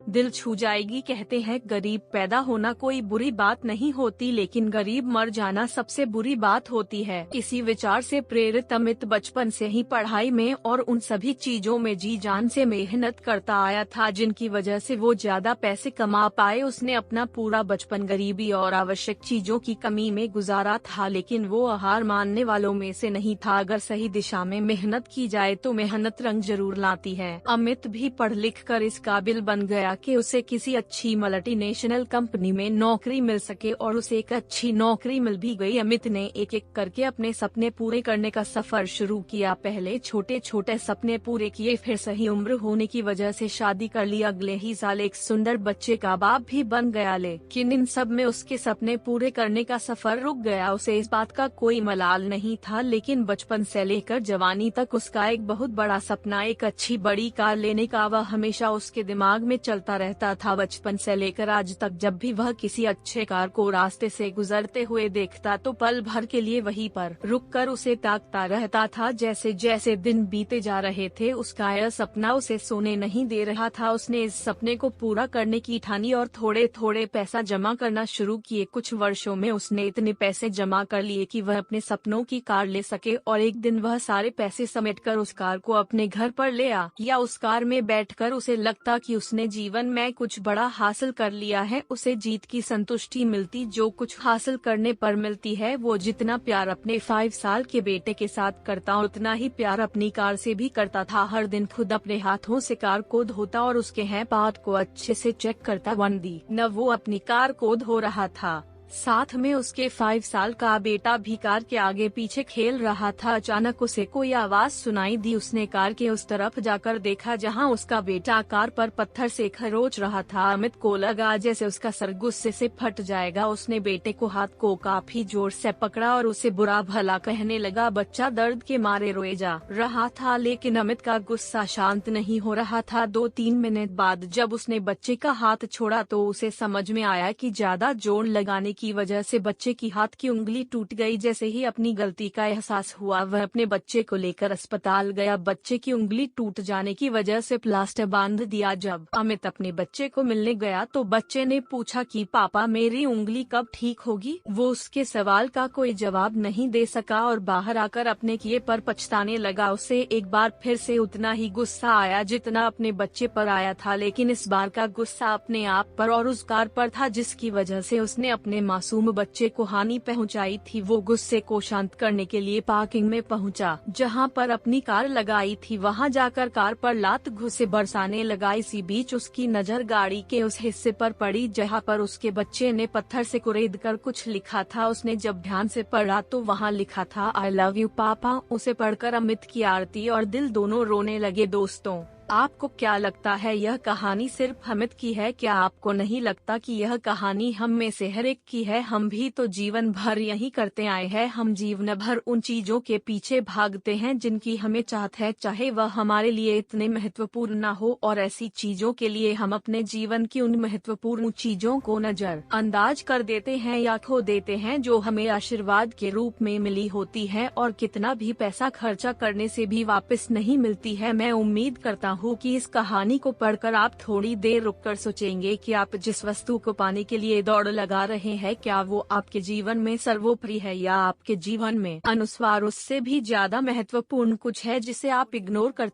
दिल छू जाएगी। कहते हैं गरीब पैदा होना कोई बुरी बात नहीं होती, लेकिन गरीब मर जाना सबसे बुरी बात होती है। इसी विचार से प्रेरित अमित बचपन से ही पढ़ाई में और उन सभी चीजों में जी जान से मेहनत करता आया था जिनकी वजह से वो ज्यादा पैसे कमा पाए। उसने अपना पूरा बचपन गरीबी और आवश्यक चीजों की कमी में गुजारा था, लेकिन वो हार मानने वालों में से नहीं था। अगर सही दिशा में मेहनत की जाए तो मेहनत रंग जरूर लाती है। अमित भी पढ़ लिख कर इस काबिल बन गया कि उसे किसी अच्छी मल्टीनेशनल कंपनी में नौकरी मिल सके, और उसे एक अच्छी नौकरी मिल भी गई। अमित ने एक एक करके अपने सपने पूरे करने का सफर शुरू किया। पहले छोटे छोटे सपने पूरे किए, फिर सही उम्र होने की वजह से शादी कर ली। अगले ही साल एक सुंदर बच्चे का बाप भी बन गया, लेकिन इन सब में उसके सपने पूरे करने का सफर रुक गया। उसे इस बात का कोई मलाल नहीं था, लेकिन बचपन से लेकर जवानी तक उसका एक बहुत बड़ा सपना, एक अच्छी बड़ी कार लेने का, वह हमेशा उसके दिमाग में चलता रहता था। बचपन से लेकर आज तक जब भी वह किसी अच्छे कार को रास्ते से गुजरते हुए देखता तो पल भर के लिए वहीं पर रुककर उसे ताकता रहता था। जैसे जैसे दिन बीते जा रहे थे उसका यह सपना उसे सोने नहीं दे रहा था। उसने इस सपने को पूरा करने की ठानी और थोड़े थोड़े पैसा जमा करना शुरू किए। कुछ वर्षों में उसने इतने पैसे जमा कर लिए कि वह अपने सपनों की कार ले सके, और एक दिन वह सारे पैसे समेटकर उस कार को अपने घर पर ले आ या उस कार में बैठकर उसे लगता कि उसने जीवन में कुछ बड़ा हासिल कर लिया है। उसे जीत की संतुष्टि मिलती, जो कुछ हासिल करने पर मिलती है। वो जितना प्यार अपने 5 साल के बेटे के साथ करता उतना ही प्यार अपनी कार से भी करता था। हर दिन खुद अपने हाथों से कार को धोता और उसके हैं पार्ट को अच्छे से चेक करता। वन दी न वो अपनी कार को धो रहा था, साथ में उसके 5 साल का बेटा भी कार के आगे पीछे खेल रहा था। अचानक उसे कोई आवाज सुनाई दी। उसने कार के उस तरफ जाकर देखा जहां उसका बेटा कार पर पत्थर से खरोच रहा था। अमित को लगा जैसे उसका सर गुस्से से फट जाएगा। उसने बेटे को हाथ को काफी जोर से पकड़ा और उसे बुरा भला कहने लगा। बच्चा दर्द के मारे रोए जा रहा था, लेकिन अमित का गुस्सा शांत नहीं हो रहा था। 2-3 मिनट बाद जब उसने बच्चे का हाथ छोड़ा तो उसे समझ में आया कि ज्यादा जोर लगाने की वजह से बच्चे की हाथ की उंगली टूट गई। जैसे ही अपनी गलती का एहसास हुआ वह अपने बच्चे को लेकर अस्पताल गया। बच्चे की उंगली टूट जाने की वजह से प्लास्टर बांध दिया। जब अमित अपने बच्चे को मिलने गया तो बच्चे ने पूछा कि पापा मेरी उंगली कब ठीक होगी। वो उसके सवाल का कोई जवाब नहीं दे सका और बाहर आकर अपने किए पर पछताने लगा। उसे एक बार फिर से उतना ही गुस्सा आया जितना अपने बच्चे पर आया था, लेकिन इस बार का गुस्सा अपने आप पर और उस कार पर था जिसकी वजह से उसने अपने मासूम बच्चे को हानि पहुंचाई थी। वो गुस्से को शांत करने के लिए पार्किंग में पहुंचा जहां पर अपनी कार लगाई थी। वहां जाकर कार पर लात घुसे बरसाने लगा। इसी बीच उसकी नजर गाड़ी के उस हिस्से पर पड़ी जहां पर उसके बच्चे ने पत्थर से कुरेद कर कुछ लिखा था। उसने जब ध्यान से पढ़ा तो वहां लिखा था आई लव यू पापा। उसे पढ़कर अमित की आरती और दिल दोनों रोने लगे। दोस्तों, आपको क्या लगता है यह कहानी सिर्फ अमित की है? क्या आपको नहीं लगता कि यह कहानी हम में से हर एक की है? हम भी तो जीवन भर यही करते आए हैं। हम जीवन भर उन चीजों के पीछे भागते हैं जिनकी हमें चाहत है, चाहे वह हमारे लिए इतने महत्वपूर्ण ना हो, और ऐसी चीजों के लिए हम अपने जीवन की उन महत्वपूर्ण चीजों को नजर अंदाज कर देते हैं या खो देते हैं जो हमें आशीर्वाद के रूप में मिली होती है और कितना भी पैसा खर्चा करने से भी वापस नहीं मिलती है। मैं उम्मीद करता हूँ कि इस कहानी को पढ़कर आप थोड़ी देर रुककर सोचेंगे कि आप जिस वस्तु को पाने के लिए दौड़ लगा रहे हैं, क्या वो आपके जीवन में सर्वोपरि है, या आपके जीवन में अनुस्वार उससे भी ज्यादा महत्वपूर्ण कुछ है जिसे आप इग्नोर करते